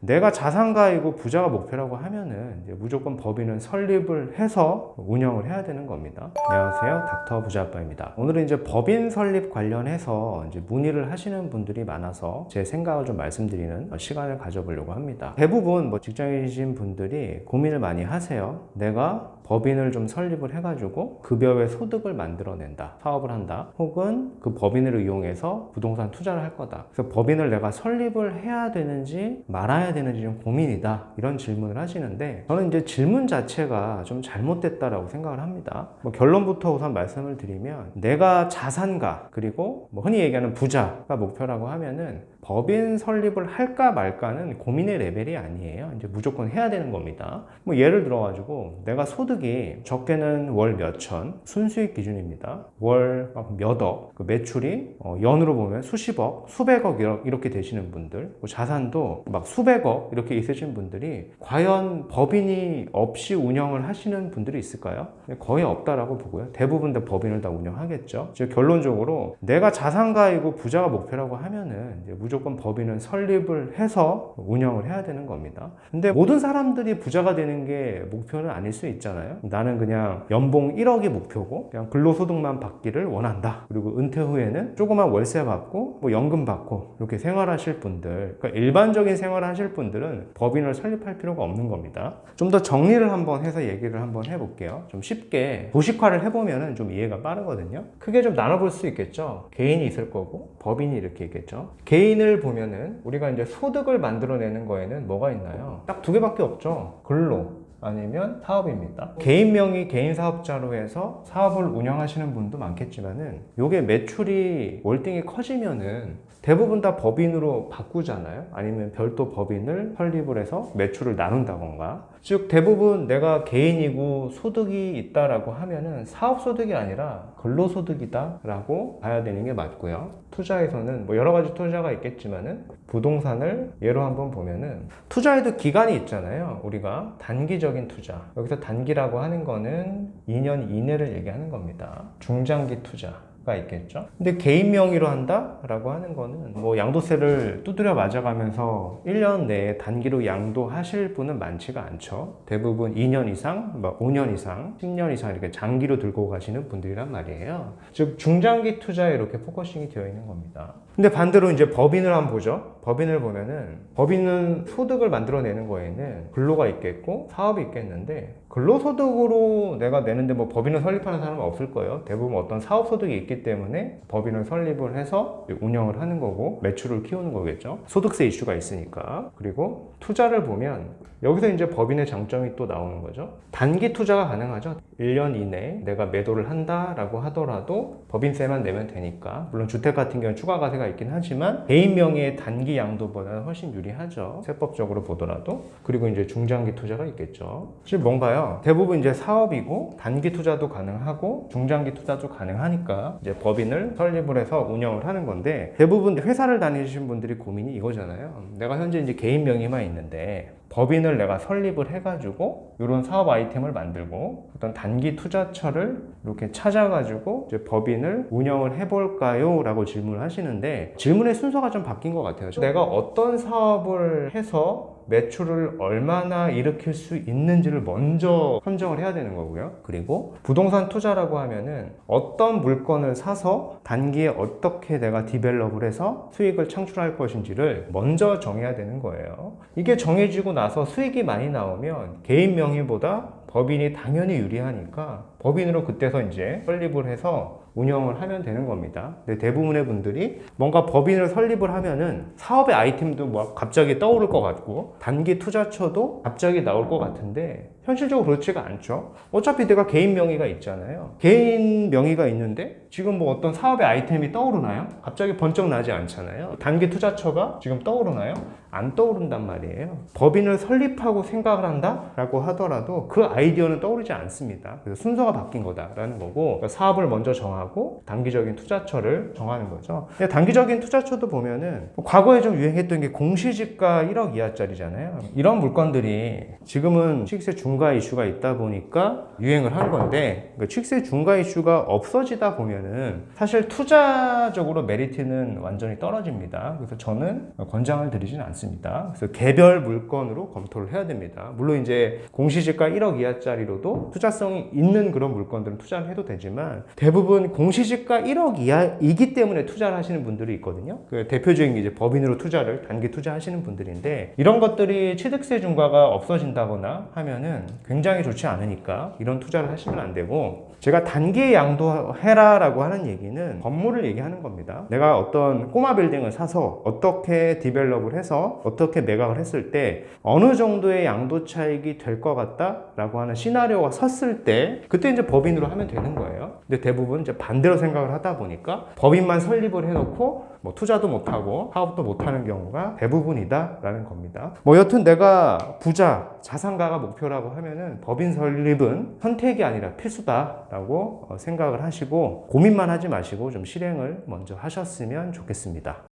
내가 자산가이고 부자가 목표라고 하면은 이제 무조건 법인은 설립을 해서 운영을 해야 되는 겁니다. 안녕하세요, 닥터 부자아빠입니다. 오늘은 이제 법인 설립 관련해서 이제 문의를 하시는 분들이 많아서 제 생각을 좀 말씀드리는 시간을 가져보려고 합니다. 대부분 직장인이신 분들이 고민을 많이 하세요. 내가 법인을 좀 설립을 해가지고 급여 외 소득을 만들어낸다, 사업을 한다, 혹은 그 법인을 이용해서 부동산 투자를 할 거다. 그래서 법인을 내가 설립을 해야 되는지 말아야 되는지 좀 고민이다, 이런 질문을 하시는데, 저는 이제 질문 자체가 좀 잘못됐다라고 생각을 합니다. 결론부터 우선 말씀을 드리면, 내가 자산가, 그리고 흔히 얘기하는 부자가 목표라고 하면은 법인 설립을 할까 말까는 고민의 레벨이 아니에요. 이제 무조건 해야 되는 겁니다. 예를 들어가지고 내가 소득이 적게는 월 몇천, 순수익 기준입니다. 월 몇억, 그 매출이 연으로 보면 수십억, 수백억 이렇게 되시는 분들, 자산도 막 수백억 이렇게 있으신 분들이 과연 법인이 없이 운영을 하시는 분들이 있을까요? 거의 없다라고 보고요. 대부분 다 법인을 다 운영하겠죠. 즉 결론적으로 내가 자산가이고 부자가 목표라고 하면은 이제 무조건 법인은 설립을 해서 운영을 해야 되는 겁니다. 근데 모든 사람들이 부자가 되는 게 목표는 아닐 수 있잖아요. 나는 그냥 연봉 1억이 목표고 그냥 근로소득만 받기를 원한다. 그리고 은퇴 후에는 조그만 월세 받고 연금 받고 이렇게 생활하실 분들, 그러니까 일반적인 생활을 하실 분들은 법인을 설립할 필요가 없는 겁니다. 좀 더 정리를 한번 해서 얘기를 한번 해볼게요. 좀 쉽게 도식화를 해보면 좀 이해가 빠르거든요. 크게 좀 나눠볼 수 있겠죠. 개인이 있을 거고 법인이 이렇게 있겠죠. 개인을 보면은 우리가 이제 소득을 만들어내는 거에는 뭐가 있나요? 딱 두 개밖에 없죠. 근로 아니면 사업입니다. 개인 명의 개인 사업자로 해서 사업을 운영하시는 분도 많겠지만은 요게 매출이 월등히 커지면은 대부분 다 법인으로 바꾸잖아요. 아니면 별도 법인을 설립을 해서 매출을 나눈다던가. 즉 대부분 내가 개인이고 소득이 있다라고 하면은 사업소득이 아니라 근로소득이다 라고 봐야 되는 게 맞고요. 투자에서는 여러 가지 투자가 있겠지만은 부동산을 예로 한번 보면은 투자에도 기간이 있잖아요. 우리가 단기적인 투자, 여기서 단기라고 하는 거는 2년 이내를 얘기하는 겁니다. 중장기 투자 가 있겠죠. 근데 개인 명의로 한다 라고 하는 거는 양도세를 두드려 맞아가면서 1년 내에 단기로 양도하실 분은 많지가 않죠. 대부분 2년 이상, 5년 이상, 10년 이상 이렇게 장기로 들고 가시는 분들이란 말이에요. 즉 중장기 투자에 이렇게 포커싱이 되어 있는 겁니다. 근데 반대로 이제 법인을 한번 보죠. 법인을 보면은 법인은 소득을 만들어내는 거에는 근로가 있겠고 사업이 있겠는데, 근로소득으로 내가 내는데 법인을 설립하는 사람은 없을 거예요. 대부분 어떤 사업소득이 있기 때문에 법인을 설립을 해서 운영을 하는 거고 매출을 키우는 거겠죠. 소득세 이슈가 있으니까. 그리고 투자를 보면 여기서 이제 법인의 장점이 또 나오는 거죠. 단기 투자가 가능하죠. 1년 이내에 내가 매도를 한다라고 하더라도 법인세만 내면 되니까. 물론 주택 같은 경우는 추가과세가 있긴 하지만 개인 명의의 단기 양도보다는 훨씬 유리하죠. 세법적으로 보더라도. 그리고 이제 중장기 투자가 있겠죠. 즉 뭔가요? 대부분 이제 사업이고 단기 투자도 가능하고 중장기 투자도 가능하니까 이제 법인을 설립을 해서 운영을 하는 건데, 대부분 회사를 다니시는 분들이 고민이 이거잖아요. 내가 현재 이제 개인 명의만 있는데 법인을 내가 설립을 해가지고 이런 사업 아이템을 만들고 어떤 단기 투자처를 이렇게 찾아가지고 이제 법인을 운영을 해볼까요? 라고 질문을 하시는데, 질문의 순서가 좀 바뀐 것 같아요. 내가 어떤 사업을 해서 매출을 얼마나 일으킬 수 있는지를 먼저 선정을 해야 되는 거고요. 그리고 부동산 투자라고 하면은 어떤 물건을 사서 단기에 어떻게 내가 디벨롭을 해서 수익을 창출할 것인지를 먼저 정해야 되는 거예요. 이게 정해지고 나서 수익이 많이 나오면 개인 명의보다 법인이 당연히 유리하니까 법인으로 그때서 이제 설립을 해서 운영을 하면 되는 겁니다. 근데 대부분의 분들이 뭔가 법인을 설립을 하면은 사업의 아이템도 갑자기 떠오를 것 같고 단기 투자처도 갑자기 나올 것 같은데 현실적으로 그렇지가 않죠. 어차피 내가 개인 명의가 있잖아요. 개인 명의가 있는데 지금 어떤 사업의 아이템이 떠오르나요? 갑자기 번쩍 나지 않잖아요. 단기 투자처가 지금 떠오르나요? 안 떠오른단 말이에요. 법인을 설립하고 생각을 한다라고 하더라도 그 아이디어는 떠오르지 않습니다. 그래서 순서가 바뀐 거다라는 거고, 사업을 먼저 정하고 단기적인 투자처를 정하는 거죠. 단기적인 투자처도 보면은 과거에 좀 유행했던 게 공시지가 1억 이하짜리잖아요. 이런 물건들이 지금은 시세 중 중과 이슈가 있다 보니까 유행을 한 건데, 그러니까 취득세 중과 이슈가 없어지다 보면은 사실 투자적으로 메리트는 완전히 떨어집니다. 그래서 저는 권장을 드리진 않습니다. 그래서 개별 물건으로 검토를 해야 됩니다. 물론 이제 공시지가 1억 이하짜리로도 투자성이 있는 그런 물건들은 투자를 해도 되지만, 대부분 공시지가 1억 이하이기 때문에 투자를 하시는 분들이 있거든요. 그 대표적인 게 이제 법인으로 투자를 단기 투자하시는 분들인데, 이런 것들이 취득세 중과가 없어진다거나 하면은 굉장히 좋지 않으니까 이런 투자를 하시면 안 되고, 제가 단기 양도해라 라고 하는 얘기는 건물을 얘기하는 겁니다. 내가 어떤 꼬마 빌딩을 사서 어떻게 디벨롭을 해서 어떻게 매각을 했을 때 어느 정도의 양도 차익이 될 것 같다 라고 하는 시나리오가 섰을 때, 그때 이제 법인으로 하면 되는 거예요. 근데 대부분 이제 반대로 생각을 하다 보니까 법인만 설립을 해놓고 뭐 투자도 못하고 사업도 못하는 경우가 대부분이다 라는 겁니다. 뭐 여튼 내가 부자, 자산가가 목표라고 하면은 법인 설립은 선택이 아니라 필수다 라고 생각을 하시고, 고민만 하지 마시고 좀 실행을 먼저 하셨으면 좋겠습니다.